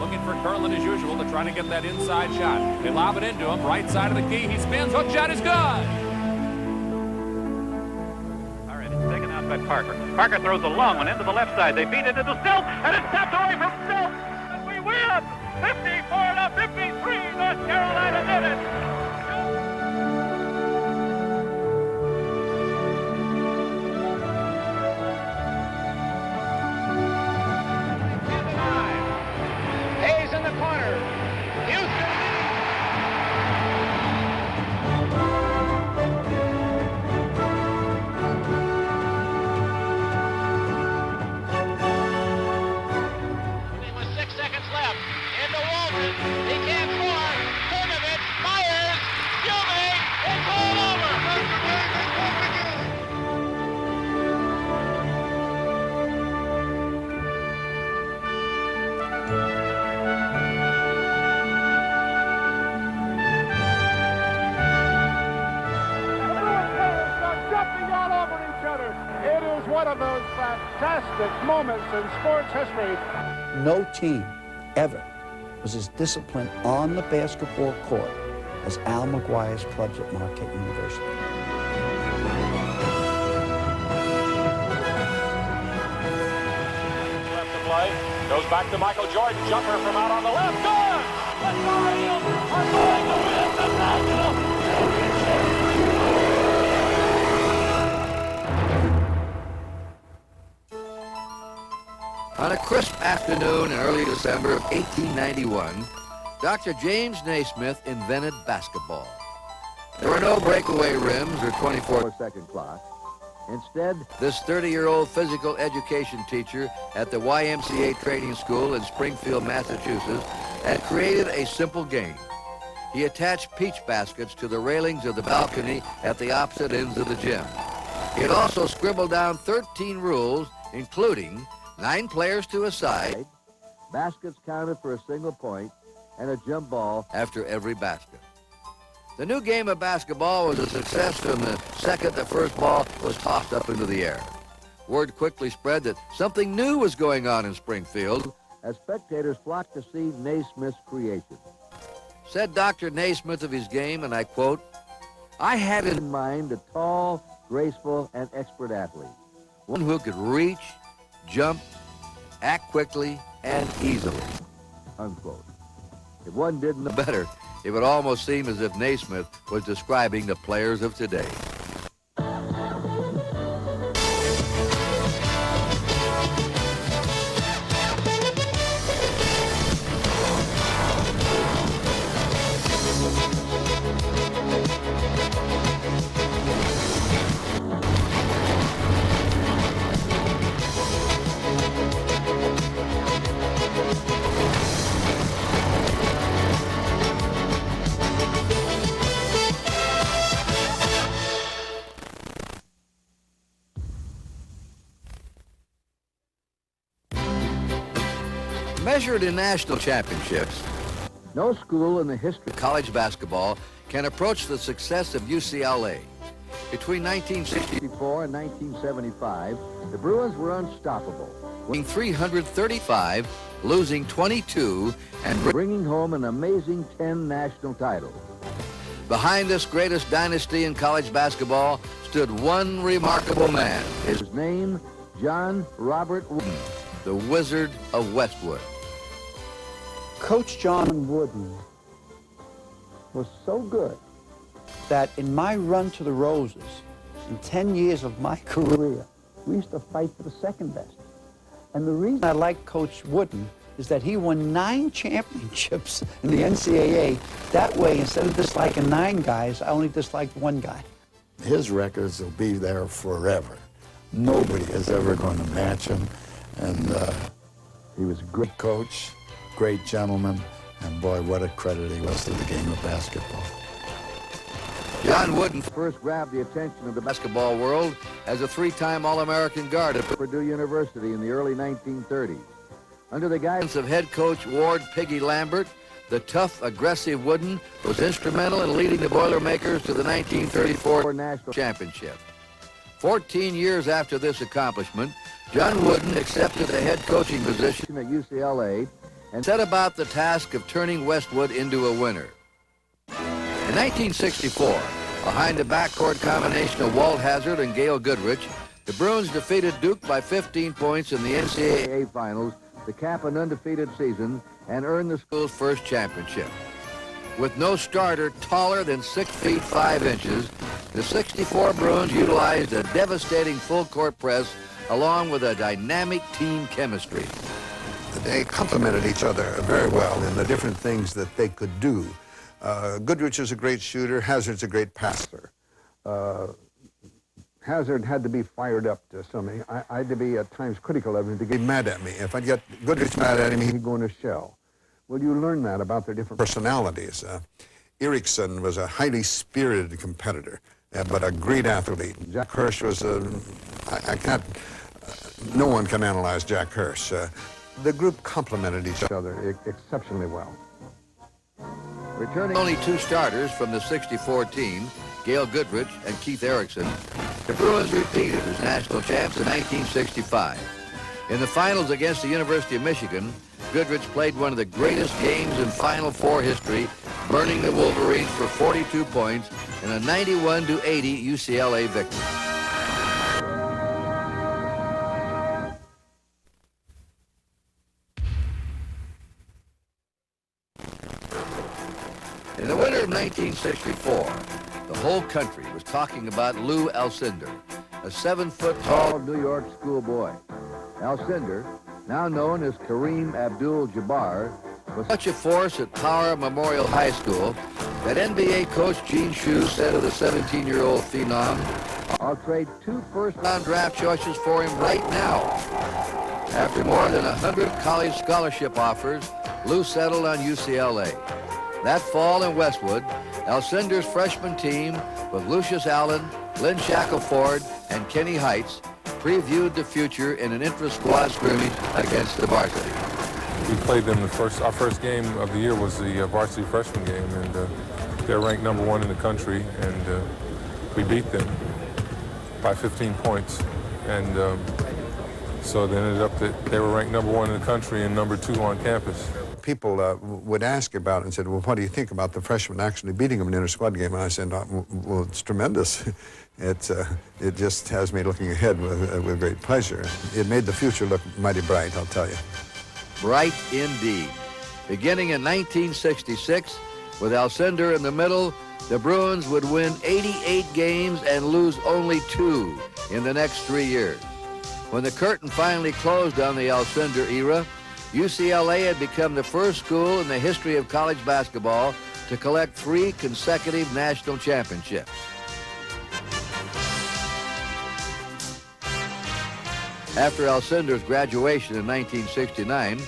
looking for Curlin as usual to try to get that inside shot. They lob it into him, right side of the key. He spins, hook shot is good. All right, it's taken out by Parker. Parker throws a long one into the left side. They beat it into Silk, and it's tapped away from Silk, and we win! 54-53, North Carolina did it! Hayes in the corner. Houston. With 6 seconds left. Into Walton. He can't score. Turnovich. Myers. Hume. It's all over. It is one of those fantastic moments in sports history. No team ever was as disciplined on the basketball court as Al McGuire's clubs at Marquette University. Left to play. Goes back to Michael Jordan. Jumper from out on the left. Good! The Tar Heels are going to win the national championship. On a crisp afternoon in early December of 1891, Dr. James Naismith invented basketball. There were no breakaway rims or 24-second clocks. Instead, this 30-year-old physical education teacher at the YMCA Training School in Springfield, Massachusetts, had created a simple game. He attached peach baskets to the railings of the balcony at the opposite ends of the gym. He had also scribbled down 13 rules, including 9 players to a side, baskets counted for a single point, and a jump ball after every basket. The new game of basketball was a success from the second the first ball was tossed up into the air. Word quickly spread that something new was going on in Springfield as spectators flocked to see Naismith's creation. Said Dr. Naismith of his game, and I quote, "I had in mind a tall, graceful, and expert athlete, one who could reach, jump, act quickly, and easily," unquote. If one didn't know better, it would almost seem as if Naismith was describing the players of today. Measured in national championships, no school in the history of college basketball can approach the success of UCLA. Between 1964 and 1975, the Bruins were unstoppable, winning 335, losing 22, and bringing home an amazing 10 national titles. Behind this greatest dynasty in college basketball stood one remarkable man. His name, John Robert Wooden, the Wizard of Westwood. Coach John Wooden was so good that in my run to the Roses, in 10 years of my career, we used to fight for the second best. And the reason I like Coach Wooden is that he won 9 championships in the NCAA. That way, instead of disliking 9 guys, I only disliked 1 guy. His records will be there forever. Nobody is ever going to match him. And he was a great coach, great gentleman, and boy, what a credit he was to the game of basketball. John Wooden first grabbed the attention of the basketball world as a 3-time All-American guard at Purdue University in the early 1930s. Under the guidance of head coach Ward Piggy Lambert, the tough, aggressive Wooden was instrumental in leading the Boilermakers to the 1934 national championship. 14 years after this accomplishment, John Wooden accepted the head coaching position at UCLA and set about the task of turning Westwood into a winner. In 1964, behind the backcourt combination of Walt Hazzard and Gail Goodrich, the Bruins defeated Duke by 15 points in the NCAA Finals to cap an undefeated season and earn the school's first championship. With no starter taller than 6 feet 5 inches, the 64 Bruins utilized a devastating full-court press along with a dynamic team chemistry. They complemented each other very well in the different things that they could do. Goodrich is a great shooter. Hazzard's a great passer. Hazzard had to be fired up to something. I had to be at times critical of him to get mad at me. If I'd get Goodrich mad at him, he'd go in a shell. Well, you learn that about their different personalities. Erickson was a highly spirited competitor, but a great athlete. Jack Hirsch was no one can analyze Jack Hirsch. The group complemented each other exceptionally well. Returning only 2 starters from the 64 team, Gail Goodrich and Keith Erickson, the Bruins repeated as national champs in 1965. In the finals against the University of Michigan, Goodrich played one of the greatest games in Final Four history, burning the Wolverines for 42 points in a 91-80 UCLA victory. In the winter of 1964, the whole country was talking about Lou Alcindor, a 7-foot-tall New York schoolboy. Alcindor, now known as Kareem Abdul-Jabbar, was such a force at Power Memorial High School that NBA coach Gene Shue said of the 17-year-old phenom, "I'll trade 2 first-round draft choices for him right now." After more than 100 college scholarship offers, Lou settled on UCLA. That fall in Westwood, Alcindor's freshman team with Lucius Allen, Lynn Shackelford, and Kenny Heights previewed the future in an intra-squad scrimmage against the varsity. We played them our first game of the year was the varsity freshman game, and they're ranked number 1 in the country, and we beat them by 15 points. And so they ended up that they were ranked number 1 in the country and number 2 on campus. People would ask about it and said, well, what do you think about the freshmen actually beating them in an inter-squad game? And I said, well, it's tremendous. It just has me looking ahead with great pleasure. It made the future look mighty bright, I'll tell you. Bright indeed. Beginning in 1966, with Alcindor in the middle, the Bruins would win 88 games and lose only 2 in the next 3 years. When the curtain finally closed on the Alcindor era, UCLA had become the first school in the history of college basketball to collect 3 consecutive national championships. After Alcindor's graduation in 1969,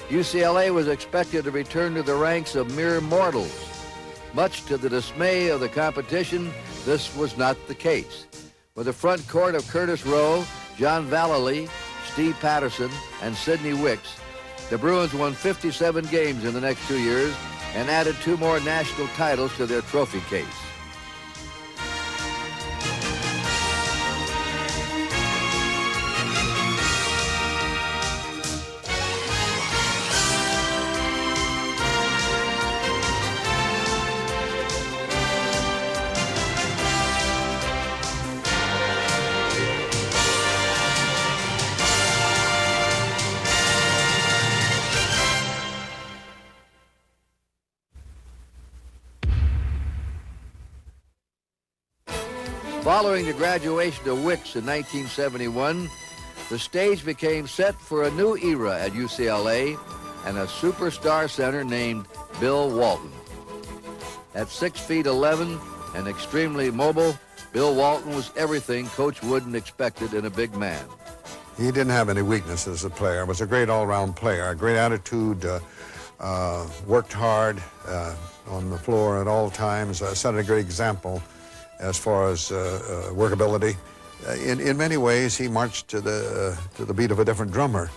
UCLA was expected to return to the ranks of mere mortals. Much to the dismay of the competition, this was not the case. With a front court of Curtis Rowe, John Vallely, Steve Patterson, and Sidney Wicks, the Bruins won 57 games in the next 2 years and added 2 more national titles to their trophy case. Following the graduation of Wicks in 1971, the stage became set for a new era at UCLA and a superstar center named Bill Walton. At 6 feet 11 and extremely mobile, Bill Walton was everything Coach Wooden expected in a big man. He didn't have any weaknesses as a player. He was a great all-round player, a great attitude, worked hard on the floor at all times, set a great example as far as workability. In many ways, he marched to the beat of a different drummer.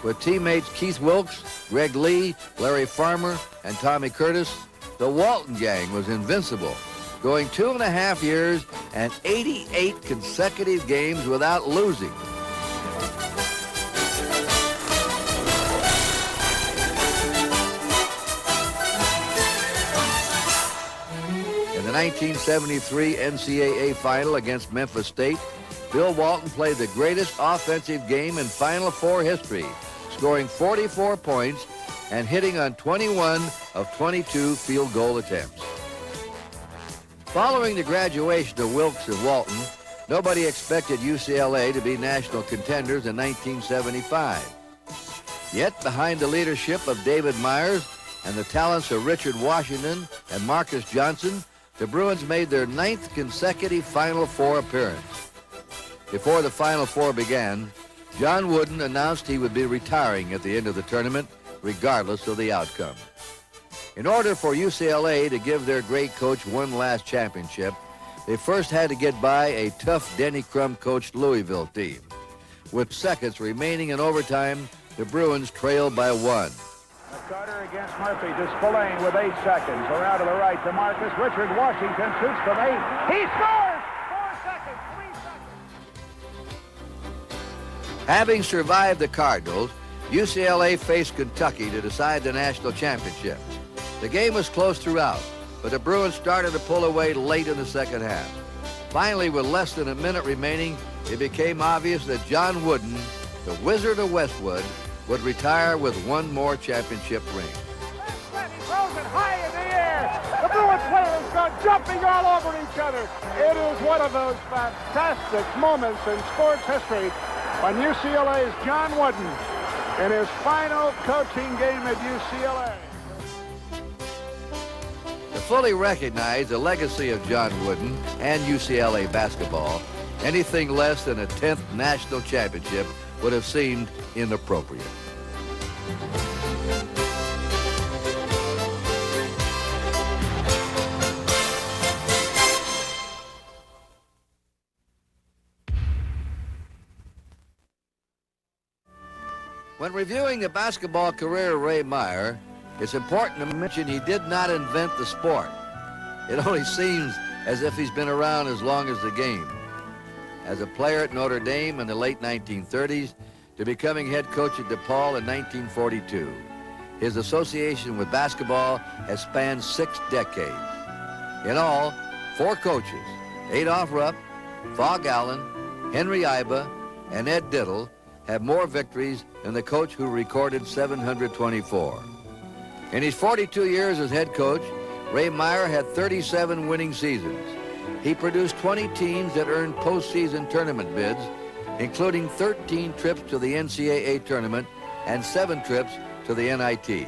With teammates Keith Wilkes, Greg Lee, Larry Farmer, and Tommy Curtis, the Walton gang was invincible, going 2.5 years and 88 consecutive games without losing. 1973 NCAA final against Memphis State, Bill Walton played the greatest offensive game in Final Four history, scoring 44 points and hitting on 21 of 22 field goal attempts. Following the graduation of Wilkes and Walton, nobody expected UCLA to be national contenders in 1975. Yet, behind the leadership of David Myers and the talents of Richard Washington and Marcus Johnson, the Bruins made their 9th consecutive Final Four appearance. Before the Final Four began, John Wooden announced he would be retiring at the end of the tournament, regardless of the outcome. In order for UCLA to give their great coach one last championship, they first had to get by a tough Denny Crum-coached Louisville team. With seconds remaining in overtime, the Bruins trailed by 1. Carter against Murphy to Spillane with 8 seconds. Around to the right to Marcus. Richard Washington shoots from 8. He scores! 4 seconds, 3 seconds. Having survived the Cardinals, UCLA faced Kentucky to decide the national championship. The game was close throughout, but the Bruins started to pull away late in the second half. Finally, with less than a minute remaining, it became obvious that John Wooden, the Wizard of Westwood, would retire with one more championship ring. He throws it high in the air. The Bruins players go jumping all over each other. It is one of those fantastic moments in sports history when UCLA's John Wooden in his final coaching game at UCLA. To fully recognize the legacy of John Wooden and UCLA basketball, anything less than a 10th national championship would have seemed inappropriate. When reviewing the basketball career of Ray Meyer, it's important to mention he did not invent the sport. It only seems as if he's been around as long as the game. As a player at Notre Dame in the late 1930s to becoming head coach at DePaul in 1942. His association with basketball has spanned 6 decades. In all, 4 coaches, Adolph Rupp, Phog Allen, Henry Iba, and Ed Diddle, have more victories than the coach who recorded 724. In his 42 years as head coach, Ray Meyer had 37 winning seasons. He produced 20 teams that earned postseason tournament bids, including 13 trips to the NCAA tournament and 7 trips to the NIT.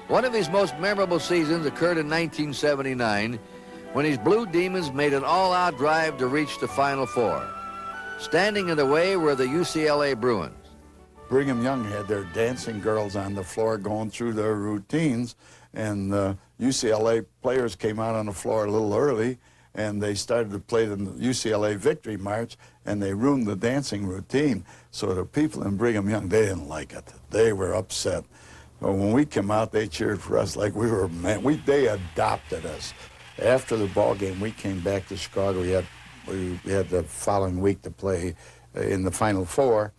One of his most memorable seasons occurred in 1979 when his Blue Demons made an all-out drive to reach the Final Four. Standing in the way were the UCLA Bruins. Brigham Young had their dancing girls on the floor going through their routines, and UCLA players came out on the floor a little early, and they started to play the UCLA Victory March, and they ruined the dancing routine. So the people in Brigham Young, they didn't like it. They were upset. But when we came out, they cheered for us like we were men. They adopted us. After the ball game, we came back to Chicago. We had the following week to play in the Final Four.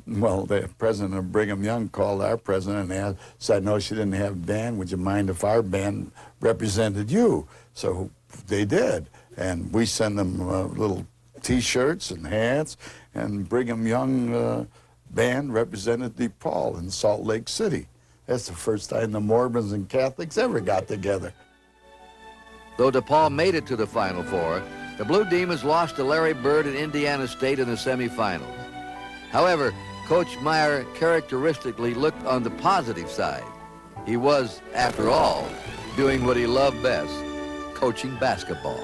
Well, the president of Brigham Young called our president and said, no, she didn't have a band. Would you mind if our band represented you? So they did. And we sent them little T-shirts and hats. And Brigham Young band represented DePaul in Salt Lake City. That's the first time the Mormons and Catholics ever got together. Though DePaul made it to the Final Four, the Blue Demons lost to Larry Bird and Indiana State in the semifinals. However, Coach Meyer characteristically looked on the positive side. He was, after all, doing what he loved best, coaching basketball.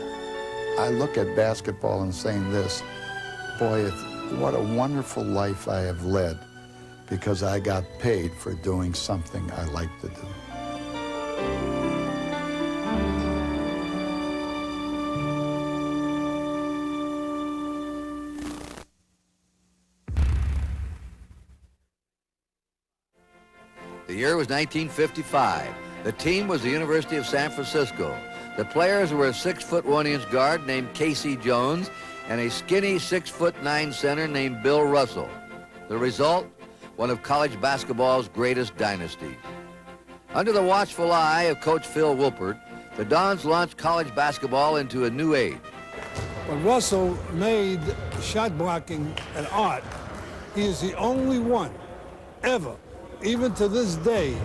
I look at basketball and saying this, boy, what a wonderful life I have led because I got paid for doing something I like to do. The year was 1955. The team was the University of San Francisco. The players were a 6'1" guard named Casey Jones and a skinny 6'9" center named Bill Russell. The result, one of college basketball's greatest dynasties. Under the watchful eye of Coach Phil Woolpert, the Dons launched college basketball into a new age. But Russell made shot blocking an art. He is the only one ever, even to this day,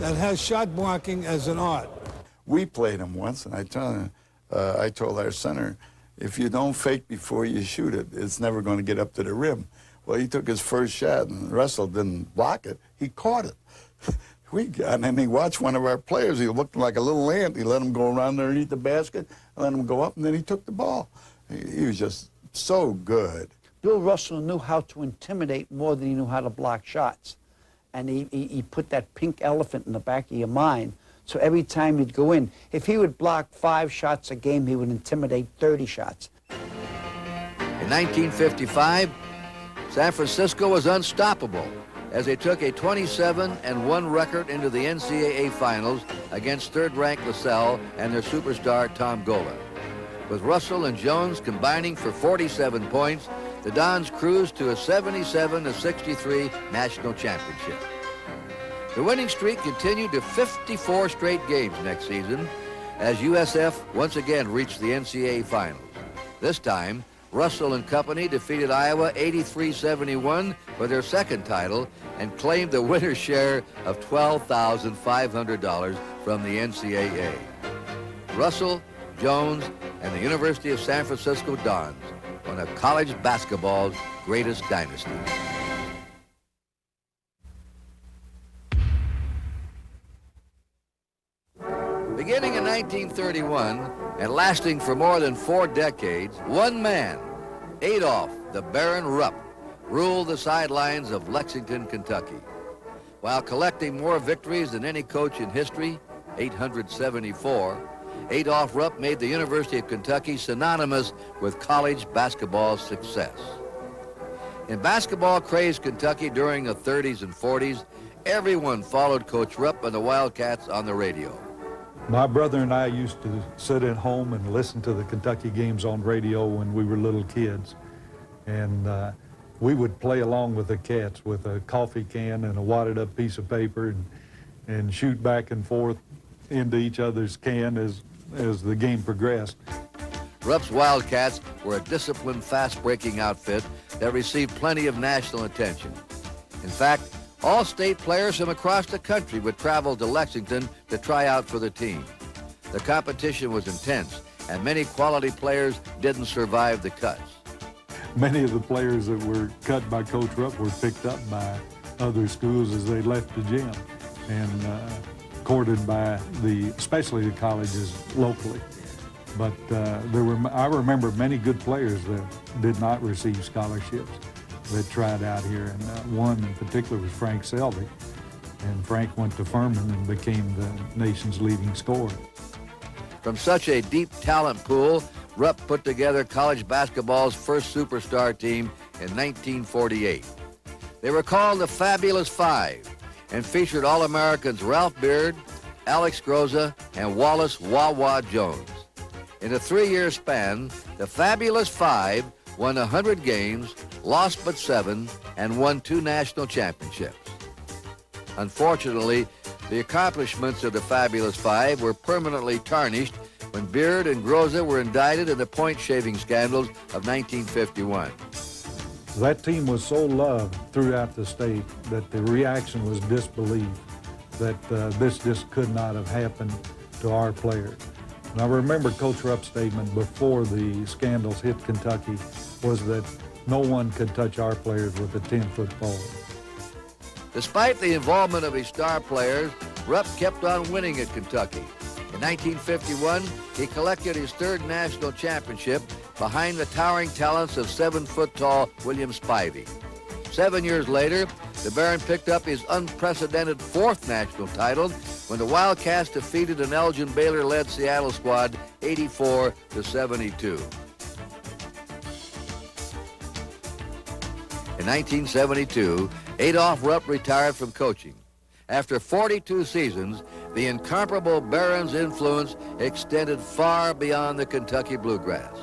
that has shot blocking as an art. We played him once, and I told our center, if you don't fake before you shoot it, it's never going to get up to the rim. Well, he took his first shot, and Russell didn't block it. He caught it. And then he watched one of our players. He looked like a little ant. He let him go around underneath the basket, let him go up, and then he took the ball. He was just so good. Bill Russell knew how to intimidate more than he knew how to block shots. And he put that pink elephant in the back of your mind. So every time he'd go in, if he would block 5 shots a game, he would intimidate 30 shots. In 1955, San Francisco was unstoppable as they took a 27-1 record into the NCAA finals against third-ranked LaSalle and their superstar Tom Gola. With Russell and Jones combining for 47 points, the Dons cruised to a 77-63 national championship. The winning streak continued to 54 straight games next season as USF once again reached the NCAA finals. This time, Russell and company defeated Iowa 83-71 for their second title and claimed the winner's share of $12,500 from the NCAA. Russell, Jones, and the University of San Francisco Dons, one of college basketball's greatest dynasties. Beginning in 1931 and lasting for more than 4 decades, one man, Adolph the Baron Rupp, ruled the sidelines of Lexington, Kentucky. While collecting more victories than any coach in history, 874, Adolph Rupp made the University of Kentucky synonymous with college basketball success. In basketball-crazed Kentucky during the 30s and 40s, everyone followed Coach Rupp and the Wildcats on the radio. My brother and I used to sit at home and listen to the Kentucky games on radio when we were little kids. And we would play along with the Cats with a coffee can and a wadded up piece of paper and shoot back and forth into each other's can as the game progressed. Rupp's Wildcats were a disciplined, fast-breaking outfit that received plenty of national attention. In fact, all state players from across the country would travel to Lexington to try out for the team. The competition was intense, and many quality players didn't survive the cuts. Many of the players that were cut by Coach Rupp were picked up by other schools as they left the gym and courted by especially the colleges locally. But I remember many good players that did not receive scholarships that tried out here, and one in particular was Frank Selby. And Frank went to Furman and became the nation's leading scorer. From such a deep talent pool, Rupp put together college basketball's first superstar team in 1948. They were called the Fabulous Five and featured All-Americans Ralph Beard, Alex Groza, and Wallace Wah-Wah Jones. In a 3-year span, the Fabulous Five won 100 games, lost but 7, and won 2 national championships. Unfortunately, the accomplishments of the Fabulous Five were permanently tarnished when Beard and Groza were indicted in the point-shaving scandals of 1951. That team was so loved throughout the state that the reaction was disbelief that this just could not have happened to our players. And I remember Coach Rupp's statement before the scandals hit Kentucky was that no one could touch our players with a 10-foot pole. Despite the involvement of his star players, Rupp kept on winning at Kentucky. In 1951, he collected his 3rd national championship behind the towering talents of 7-foot-tall William Spivey. 7 years later, the Baron picked up his unprecedented 4th national title when the Wildcats defeated an Elgin Baylor-led Seattle squad 84-72. In 1972, Adolph Rupp retired from coaching. After 42 seasons, the incomparable Baron's influence extended far beyond the Kentucky Bluegrass.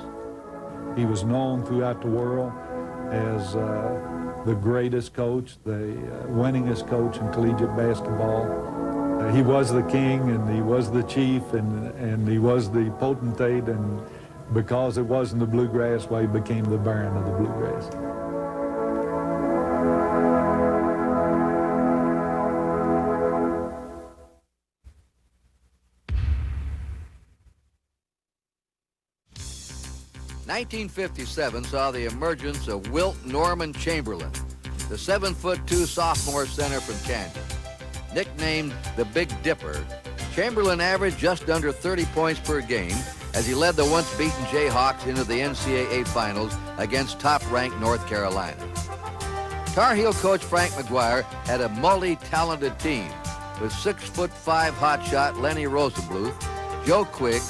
He was known throughout the world as the greatest coach, the winningest coach in collegiate basketball. He was the king, and he was the chief, and he was the potentate, and because it wasn't the bluegrass way, he became the Baron of the bluegrass. '57 saw the emergence of Wilt Norman Chamberlain, the 7'2" sophomore center from Kansas. Nicknamed the Big Dipper, Chamberlain averaged just under 30 points per game as he led the once-beaten Jayhawks into the NCAA finals against top-ranked North Carolina. Tar Heel coach Frank McGuire had a multi-talented team with 6'5" hotshot Lenny Rosenbluth, Joe Quigg,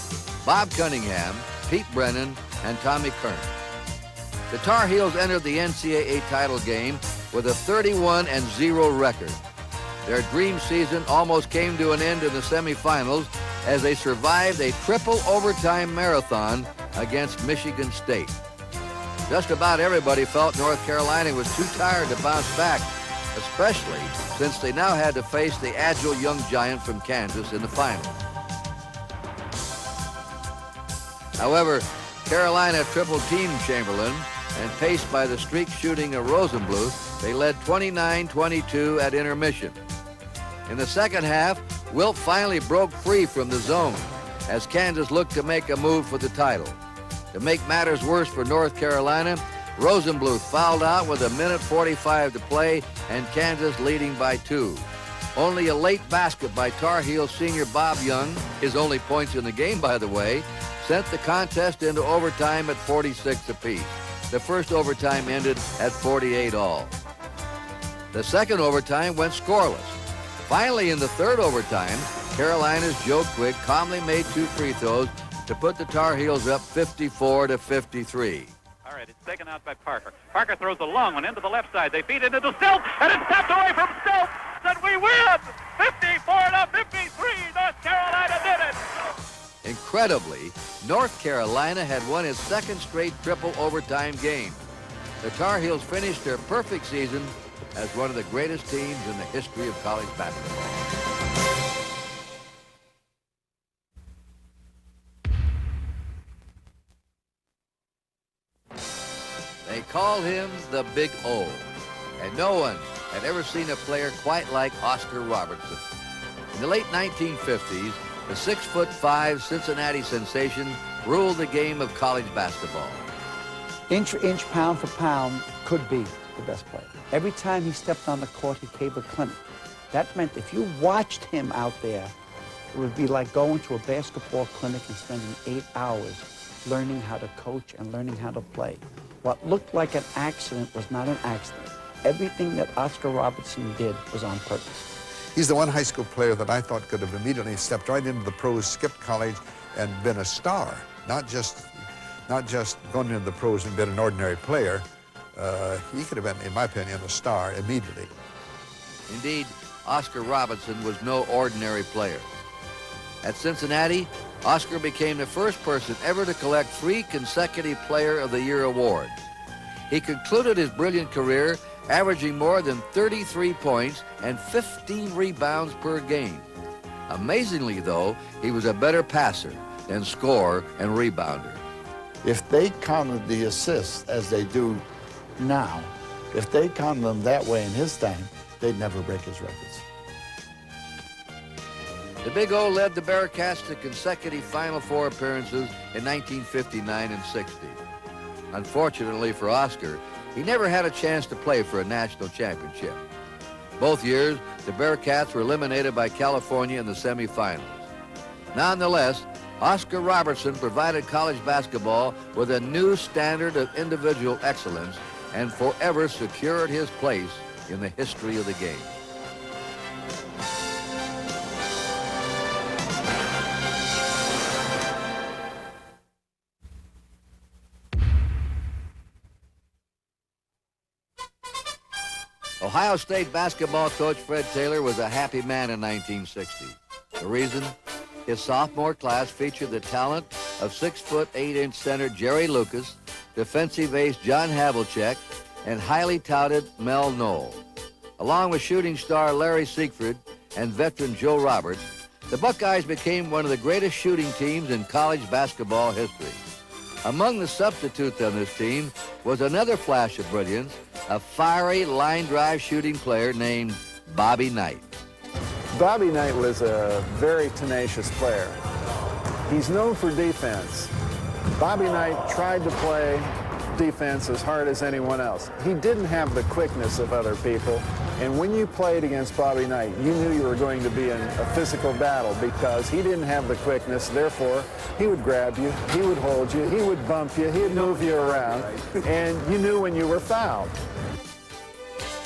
Bob Cunningham, Pete Brennan, and Tommy Kern. The Tar Heels entered the NCAA title game with a 31-0 record. Their dream season almost came to an end in the semifinals as they survived a triple overtime marathon against Michigan State. Just about everybody felt North Carolina was too tired to bounce back, especially since they now had to face the agile young giant from Kansas in the finals. However, Carolina triple-teamed Chamberlain, and paced by the streak shooting of Rosenbluth, they led 29-22 at intermission. In the second half, Wilt finally broke free from the zone as Kansas looked to make a move for the title. To make matters worse for North Carolina, Rosenbluth fouled out with 1:45 to play and Kansas leading by 2. Only a late basket by Tar Heel senior Bob Young, his only points in the game by the way, sent the contest into overtime at 46 apiece. The first overtime ended at 48 all. The second overtime went scoreless. Finally, in the third overtime, Carolina's Joe Quigg calmly made 2 free throws to put the Tar Heels up 54-53. All right, it's taken out by Parker. Parker throws a long one into the left side. They feed it into Stilt, and it's tapped away from Stilt, and we win! 54-53, North Carolina did it! Incredibly, North Carolina had won its second straight triple overtime game. The Tar Heels finished their perfect season as one of the greatest teams in the history of college basketball. They called him the Big O, and no one had ever seen a player quite like Oscar Robertson. In the late 1950s, the 6'5" Cincinnati sensation ruled the game of college basketball. Inch for inch, pound for pound, could be the best player. Every time he stepped on the court, he gave a clinic. That meant if you watched him out there, it would be like going to a basketball clinic and spending 8 hours learning how to coach and learning how to play. What looked like an accident was not an accident. Everything that Oscar Robertson did was on purpose. He's the one high school player that I thought could have immediately stepped right into the pros, skipped college, and been a star. Not just gone into the pros and been an ordinary player. He could have been, in my opinion, a star immediately. Indeed, Oscar Robertson was no ordinary player. At Cincinnati, Oscar became the first person ever to collect 3 consecutive Player of the Year awards. He concluded his brilliant career averaging more than 33 points and 15 rebounds per game. Amazingly, though, he was a better passer than scorer and rebounder. If they counted the assists as they do now, if they counted them that way in his time, they'd never break his records. The Big O led the Bearcats to consecutive Final Four appearances in 1959 and 60. Unfortunately for Oscar, he never had a chance to play for a national championship. Both years, the Bearcats were eliminated by California in the semifinals. Nonetheless, Oscar Robertson provided college basketball with a new standard of individual excellence and forever secured his place in the history of the game. Ohio State basketball coach Fred Taylor was a happy man in 1960. The reason? His sophomore class featured the talent of 6'8" center Jerry Lucas, defensive ace John Havlicek, and highly touted Mel Knoll. Along with shooting star Larry Siegfried, and veteran Joe Roberts, the Buckeyes became one of the greatest shooting teams in college basketball history. Among the substitutes on this team was another flash of brilliance, a fiery line drive shooting player named Bobby Knight. Bobby Knight was a very tenacious player. He's known for defense. Bobby Knight tried to play defense as hard as anyone else. He didn't have the quickness of other people, and when you played against Bobby Knight, you knew you were going to be in a physical battle because he didn't have the quickness. Therefore, he would grab you, he would hold you, he would bump you, he'd move you around, and you knew when you were fouled.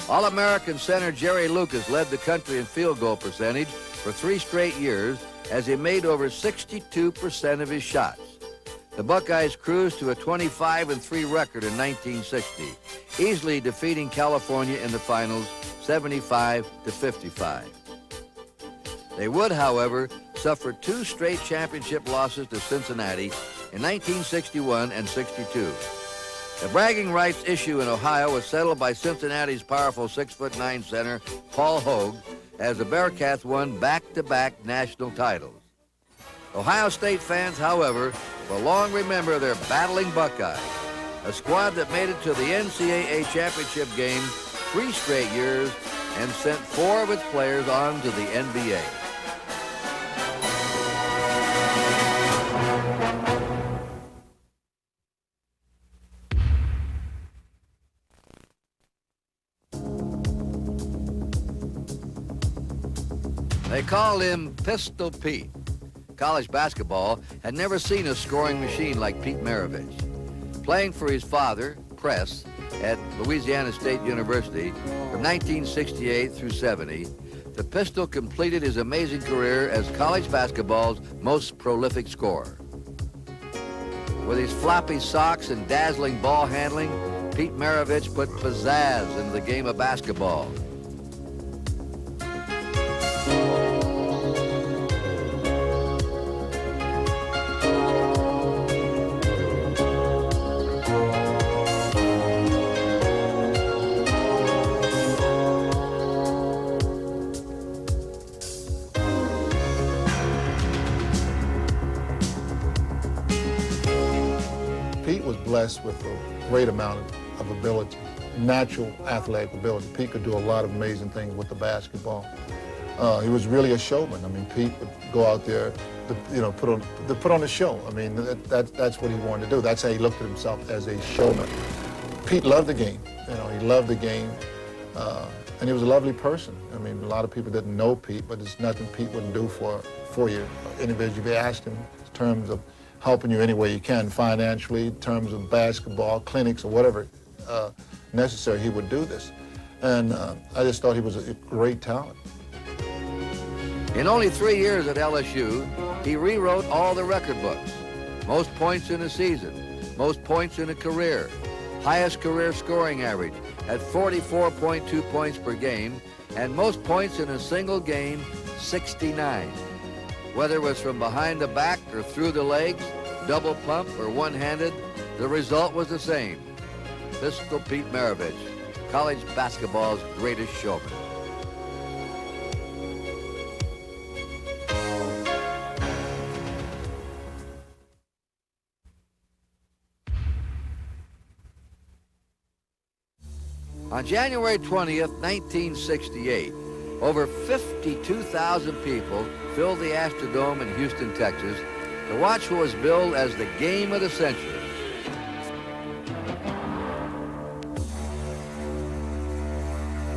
All-American center Jerry Lucas led the country in field goal percentage for 3 straight years as he made over 62% of his shots. The Buckeyes cruised to a 25-3 record in 1960, easily defeating California in the finals 75-55. They would, however, suffer 2 straight championship losses to Cincinnati in 1961 and 62. The bragging rights issue in Ohio was settled by Cincinnati's powerful 6'9" center, Paul Hogue, as the Bearcats won back-to-back national titles. Ohio State fans, however, will long remember their battling Buckeyes, a squad that made it to the NCAA championship game 3 straight years and sent 4 of its players on to the NBA. They called him Pistol Pete. College basketball had never seen a scoring machine like Pete Maravich. Playing for his father, Press, at Louisiana State University from 1968 through 70, the Pistol completed his amazing career as college basketball's most prolific scorer. With his floppy socks and dazzling ball handling, Pete Maravich put pizzazz into the game of basketball. Blessed with a great amount of ability, natural athletic ability. Pete could do a lot of amazing things with the basketball. He was really a showman. I mean, Pete would go out there to, put on a show. I mean, that's what he wanted to do. That's how he looked at himself, as a showman. Pete loved the game. He loved the game, and he was a lovely person. I mean, a lot of people didn't know Pete, but there's nothing Pete wouldn't do for you. Individually, they asked him in terms of helping you any way you can, financially, in terms of basketball, clinics, or whatever necessary, he would do this. And I just thought he was a great talent. In only 3 years at LSU, he rewrote all the record books. Most points in a season, most points in a career, highest career scoring average at 44.2 points per game, and most points in a single game, 69. Whether it was from behind the back or through the legs, double pump or one-handed, the result was the same. Pistol Pete Maravich, college basketball's greatest showman. On January 20th, 1968, over 52,000 people filled the Astrodome in Houston, Texas, to watch what was billed as the game of the century.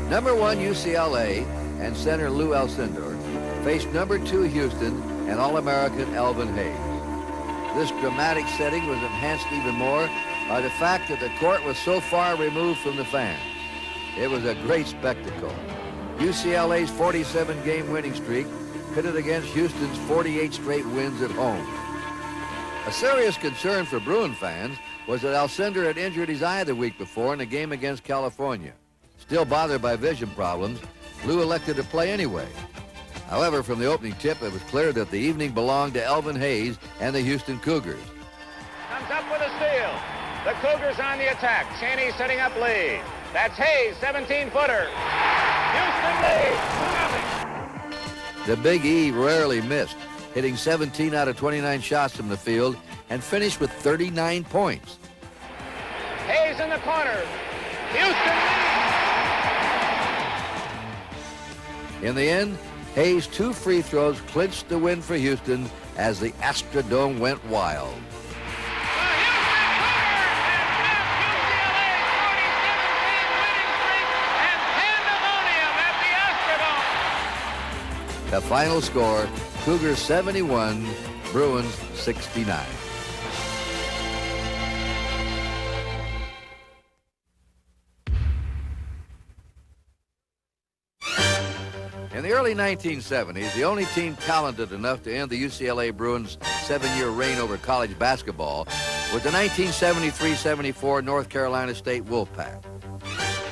Number 1 UCLA and center Lou Alcindor faced number 2 Houston and All-American Elvin Hayes. This dramatic setting was enhanced even more by the fact that the court was so far removed from the fans. It was a great spectacle. UCLA's 47-game winning streak pitted against Houston's 48 straight wins at home. A serious concern for Bruin fans was that Alcindor had injured his eye the week before in a game against California. Still bothered by vision problems, Lou elected to play anyway. However, from the opening tip, it was clear that the evening belonged to Elvin Hayes and the Houston Cougars. Comes up with a steal. The Cougars on the attack. Chaney setting up Lee. That's Hayes, 17-footer. Houston leads 2-0. The Big E rarely missed, hitting 17 out of 29 shots from the field and finished with 39 points. Hayes in the corner. Houston leads. In the end, Hayes' 2 free throws clinched the win for Houston as the Astrodome went wild. The final score, Cougars 71, Bruins 69. In the early 1970s, the only team talented enough to end the UCLA Bruins' 7-year reign over college basketball was the 1973-74 North Carolina State Wolfpack.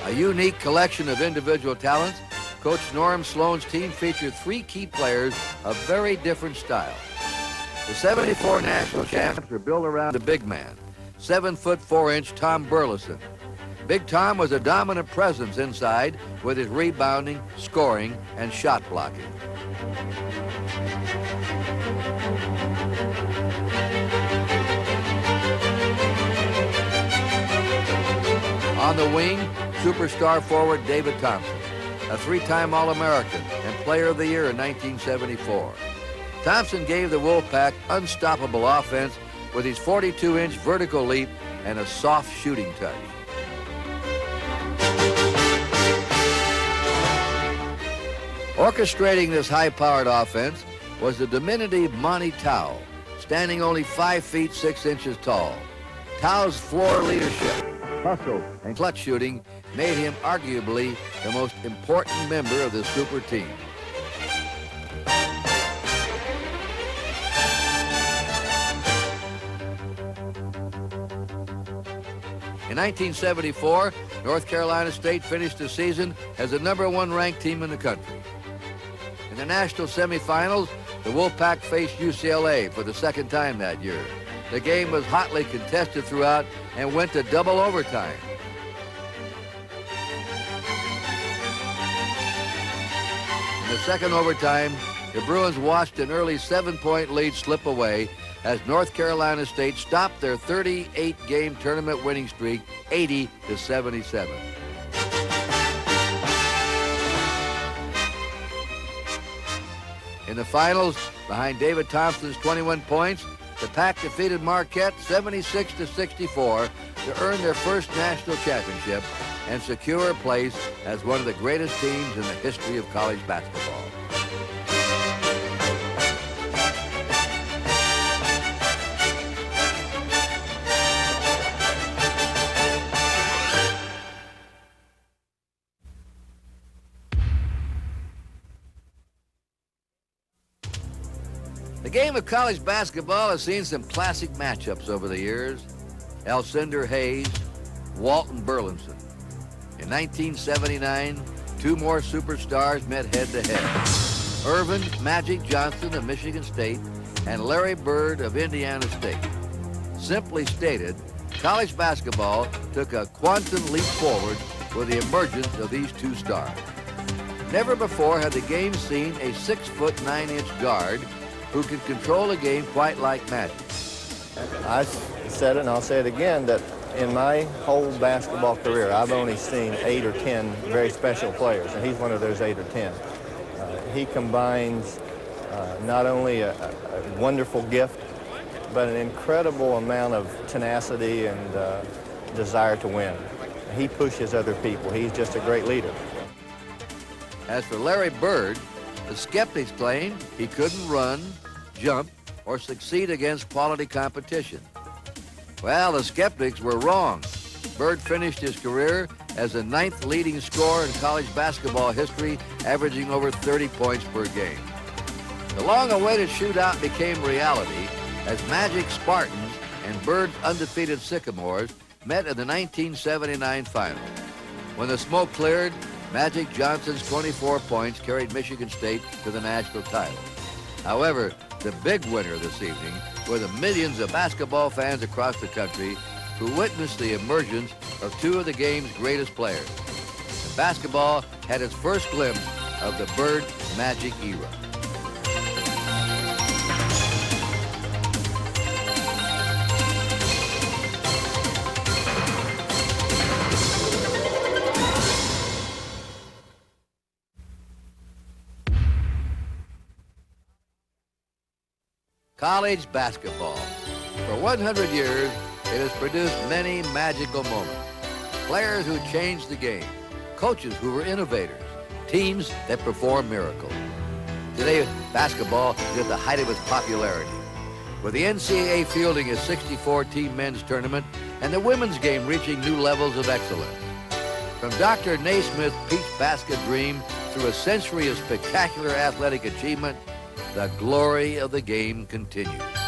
A unique collection of individual talents, Coach Norm Sloan's team featured 3 key players of very different style. The 74 national champions were built around the big man, 7'4" Tom Burleson. Big Tom was a dominant presence inside with his rebounding, scoring, and shot blocking. On the wing, superstar forward David Thompson, a 3-time All-American and Player of the Year in 1974. Thompson gave the Wolfpack unstoppable offense with his 42-inch vertical leap and a soft shooting touch. Orchestrating this high-powered offense was the diminutive Monty Tao, standing only 5 feet 6 inches tall. Tao's floor leadership, hustle, and clutch shooting made him arguably the most important member of the super team. In 1974, North Carolina State finished the season as the #1 ranked team in the country. In the national semifinals, the Wolfpack faced UCLA for the 2nd time that year. The game was hotly contested throughout and went to double overtime. In the second overtime, the Bruins watched an early 7-point lead slip away as North Carolina State stopped their 38-game tournament winning streak 80-77. In the finals, behind David Thompson's 21 points, the Pack defeated Marquette 76-64 to earn their first national championship and secure a place as one of the greatest teams in the history of college basketball. The game of college basketball has seen some classic matchups over the years. Alcindor Hayes, Walton Burleson. In 1979, 2 more superstars met head-to-head. Irvin Magic Johnson of Michigan State and Larry Bird of Indiana State. Simply stated, college basketball took a quantum leap forward with the emergence of these 2 stars. Never before had the game seen a 6'9" guard who could control a game quite like Magic. I said it and I'll say it again that in my whole basketball career, I've only seen 8 or 10 very special players, and he's one of those 8 or 10. He combines not only a wonderful gift, but an incredible amount of tenacity and desire to win. He pushes other people. He's just a great leader. As for Larry Bird, the skeptics claimed he couldn't run, jump, or succeed against quality competition. Well, the skeptics were wrong. Bird finished his career as the 9th leading scorer in college basketball history, averaging over 30 points per game. The long-awaited shootout became reality as Magic Spartans and Bird's undefeated Sycamores met in the 1979 final. When the smoke cleared, Magic Johnson's 24 points carried Michigan State to the national title. However, the big winner this evening were the millions of basketball fans across the country who witnessed the emergence of 2 of the game's greatest players. And basketball had its first glimpse of the Bird Magic era. college basketball. For 100 years, it has produced many magical moments. Players who changed the game, coaches who were innovators, teams that perform miracles. Today, basketball is at the height of its popularity, with the NCAA fielding a 64-team men's tournament and the women's game reaching new levels of excellence. From Dr. Naismith's peach basket dream through a century of spectacular athletic achievement, the glory of the game continues.